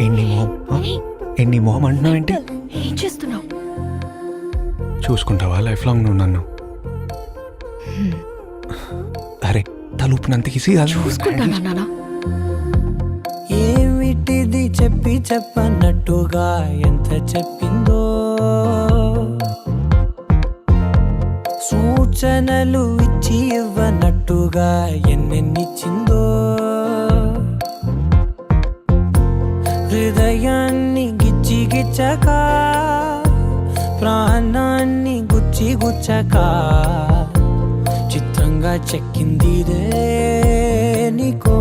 ఎన్ని మొహం ఎన్ని మొహం అంటున్నావు ఏంటి? ఏం చేస్తున్నావు? చూసుకుంటావా లైఫ్ లాంగ్ నువ్వు నన్ను? అరే తలుపునంత ఈజీ కాదు. చూసుకుంటానా నాన్న? ఏమిటిది చెప్పి చెప్పన్నట్టుగా ఎంత చెప్పిందో, సూచనలు ఇచ్చి ఇవ్వనట్టుగా ఎన్నెన్నిచ్చిందో, హృదయాన్ని గిచ్చి గిచ్చక ప్రాణాన్ని గుచ్చి గుచ్చక చిత్రంగా చెక్కిందిరే నీకో.